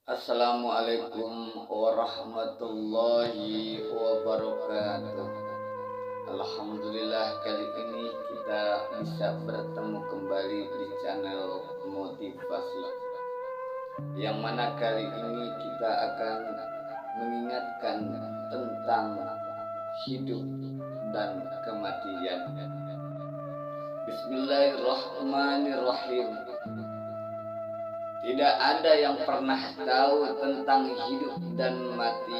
Assalamualaikum warahmatullahi wabarakatuh. Alhamdulillah kali ini kita bisa bertemu kembali di channel motivasi, yang mana kali ini kita akan mengingatkan tentang hidup dan kematian. Bismillahirrahmanirrahim. Tidak ada yang pernah tahu tentang hidup dan mati.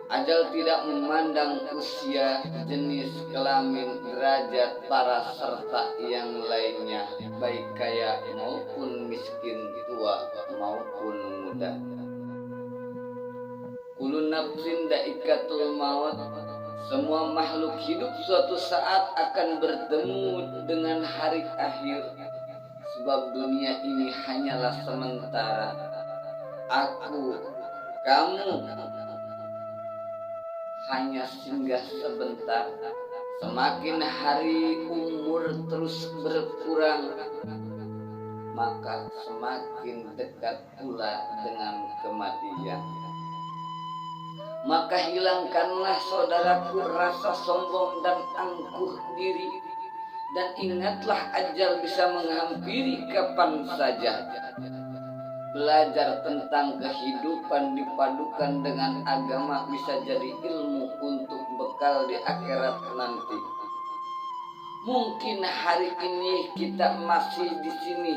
Ajal tidak memandang usia, jenis kelamin, derajat, para serta yang lainnya, baik kaya maupun miskin, tua maupun muda. Kullu nafsin dha'iqatul maut. Semua makhluk hidup suatu saat akan bertemu dengan hari akhir. Sebab dunia ini hanyalah sementara. Aku, kamu hanya singgah sebentar. Semakin hari umur terus berkurang, maka semakin dekat pula dengan kematian. Maka hilangkanlah saudaraku rasa sombong dan angkuh diri, dan ingatlah ajal bisa menghampiri kapan saja. Belajar tentang kehidupan dipadukan dengan agama bisa jadi ilmu untuk bekal di akhirat nanti. Mungkin hari ini kita masih di sini,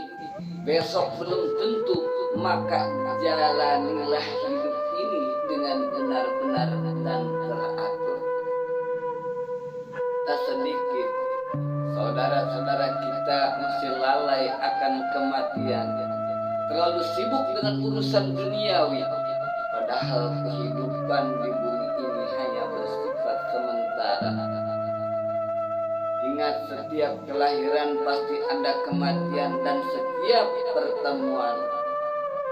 besok belum tentu, maka jalanilah hidup ini dengan benar-benar dan teratur. Tak sedikit saudara-saudara kita masih lalai akan kematian, terlalu sibuk dengan urusan duniawi, padahal kehidupan di bumi ini hanya bersifat sementara. Ingat, setiap kelahiran pasti ada kematian, dan setiap pertemuan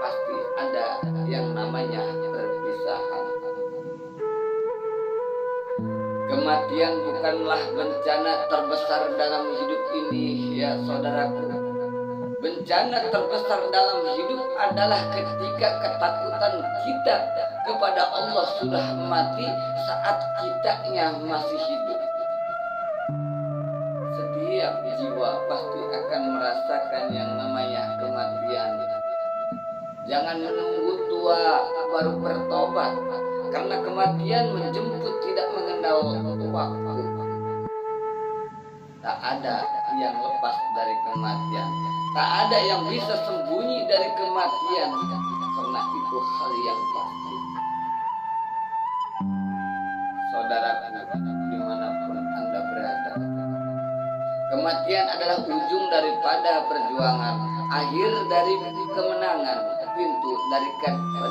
pasti ada yang namanya perpisahan. Kematian bukanlah bencana terbesar dalam hidup ini, ya saudaraku. Bencana terbesar dalam hidup adalah ketika ketakutan kita kepada Allah sudah mati saat kitanya masih hidup. Setiap jiwa pasti akan merasakan yang namanya kematian. Jangan menunggu tua baru bertobat, karena kematian menjemput tidak mengenal waktu. Tak ada yang lepas dari kematian. Tak ada yang bisa sembunyi dari kematian, karena itu hal yang pasti. Saudaraku, dimanapun Anda berada, kematian adalah ujung daripada perjuangan, akhir dari kemenangan, pintu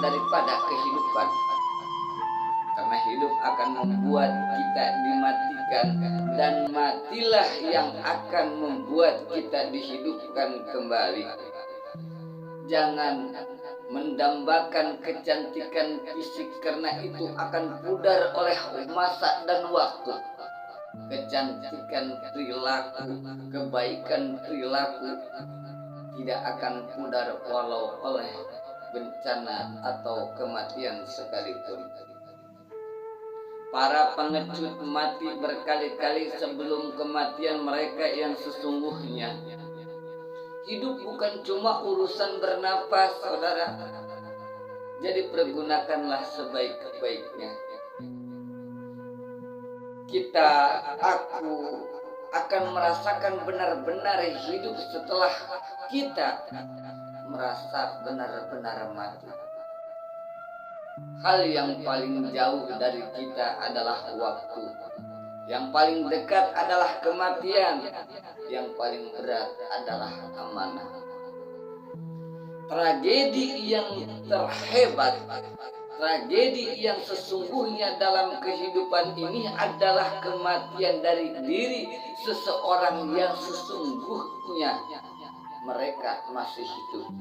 daripada kehidupan. Karena hidup akan membuat kita dimatikan, dan matilah yang akan membuat kita dihidupkan kembali. Jangan mendambakan kecantikan fisik, karena itu akan pudar oleh masa dan waktu. Kecantikan perilaku, kebaikan perilaku tidak akan pudar walau oleh bencana atau kematian sekalipun. Para pengecut mati berkali-kali sebelum kematian mereka yang sesungguhnya. Hidup bukan cuma urusan bernapas, saudara. Jadi pergunakanlah sebaik-baiknya. Aku akan merasakan benar-benar hidup setelah kita merasa benar-benar mati. Hal yang paling jauh dari kita adalah waktu. Yang paling dekat adalah kematian. Yang paling berat adalah amanah. Tragedi yang terhebat, tragedi yang sesungguhnya dalam kehidupan ini adalah kematian dari diri seseorang yang sesungguhnya mereka masih hidup.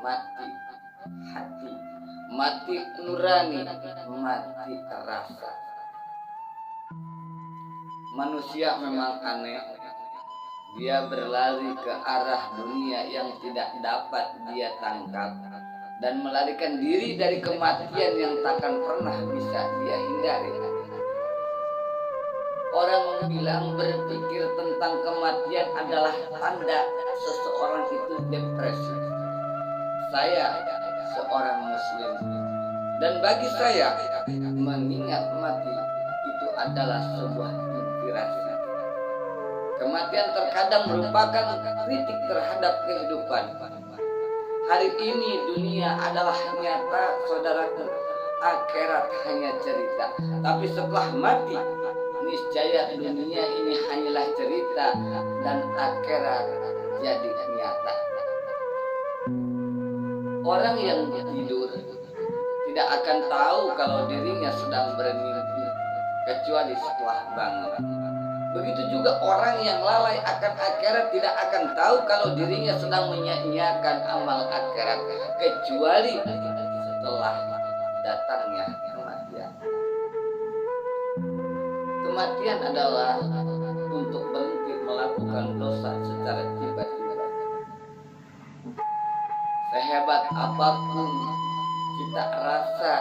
Mati hati, mati nurani, mati rasa. Manusia memang aneh. Dia berlari ke arah dunia yang tidak dapat dia tangkap. dan melarikan diri dari kematian yang takkan pernah bisa dia hindari. Orang bilang berpikir tentang kematian adalah tanda seseorang itu depresi. Saya seorang muslim, dan bagi saya mengingat mati itu adalah sebuah inspirasi. Kematian terkadang merupakan kritik terhadap kehidupan. Hari ini dunia adalah nyata, saudaraku. Akhirat hanya cerita. Tapi setelah mati, niscaya dunia ini hanyalah cerita dan akhirat jadi nyata. Orang yang tidur tidak akan tahu kalau dirinya sedang bermimpi kecuali setelah bangun. Begitu juga orang yang lalai akan akhirat tidak akan tahu kalau dirinya sedang menyia-nyiakan amal akhirat kecuali setelah datangnya kematian. Kematian adalah untuk berhenti melakukan dosa secara tiba-tiba. Sehebat apapun kita rasa,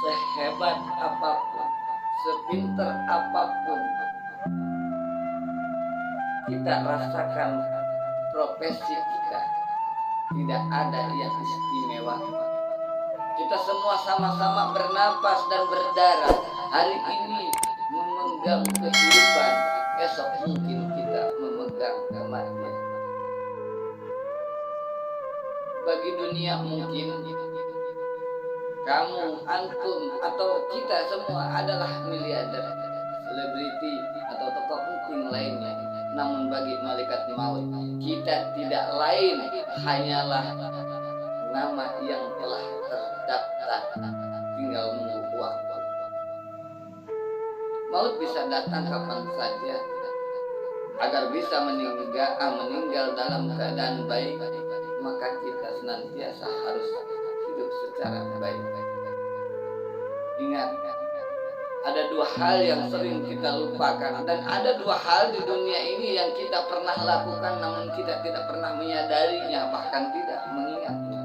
sehebat apapun, sepinter apapun kita rasakan, profesi kita tidak ada yang istimewa. Kita semua sama-sama bernapas dan berdarah. Hari ini memegang kehidupan, esok mungkin kita memegang kematian. Bagi dunia mungkin kamu, antum, atau kita semua adalah miliarder, selebriti, atau tokoh penting lainnya. Namun bagi malaikat maut, kita tidak lain hanyalah nama yang telah terdaftar, tinggal menunggu waktu. Maut bisa datang kapan saja. Agar bisa meninggal dalam keadaan baik, maka kita senantiasa harus hidup secara baik. Ingat, ada dua hal yang sering kita lupakan, dan ada dua hal di dunia ini yang kita pernah lakukan namun kita tidak pernah menyadarinya, bahkan tidak mengingatnya.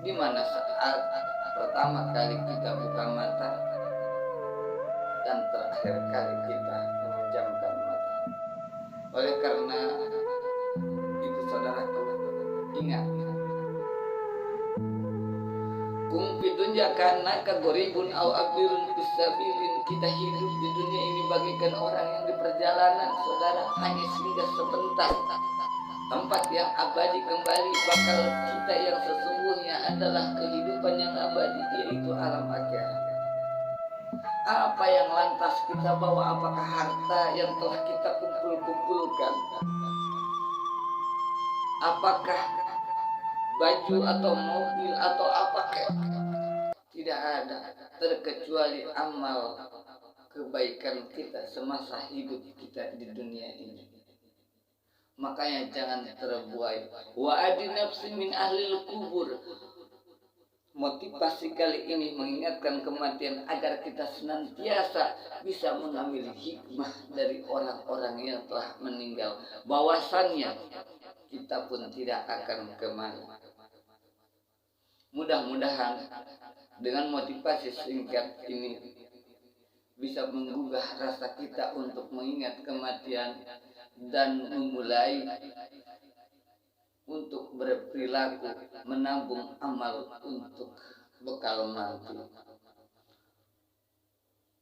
Di mana saat pertama kali kita buka mata dan terakhir kali kita memejamkan mata. Oleh karena itu, saudaraku, ingat, kum fidunya karena kagoribun au abirun fisabilin. Kita hidup di dunia ini bagaikan orang yang di perjalanan, saudara, hanya singgah sebentar. Tempat yang abadi kembali bakal kita yang sesungguhnya adalah kehidupan yang abadi, yaitu alam akhirat. Apa yang lantas kita bawa? Apakah harta yang telah kita kumpulkan? Apakah baju atau mobil atau apakah? Tidak ada, terkecuali amal kebaikan kita semasa hidup kita di dunia ini. Makanya jangan terbuai. Wa adi nafsi min ahlil kubur. Motivasi kali ini mengingatkan kematian agar kita senantiasa bisa mengambil hikmah dari orang-orang yang telah meninggal. Bahwasannya kita pun tidak akan kemana. Mudah-mudahan dengan motivasi singkat ini bisa menggugah rasa kita untuk mengingat kematian dan memulai untuk berperilaku menabung amal untuk bekal nanti.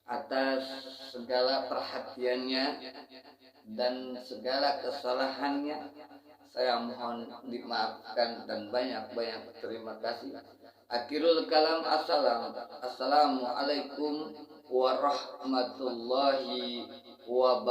Atas segala perhatiannya dan segala kesalahannya, saya mohon dimaafkan dan banyak-banyak terima kasih. Akhirul kalam, assalamualaikum warahmatullahi wabarakatuh.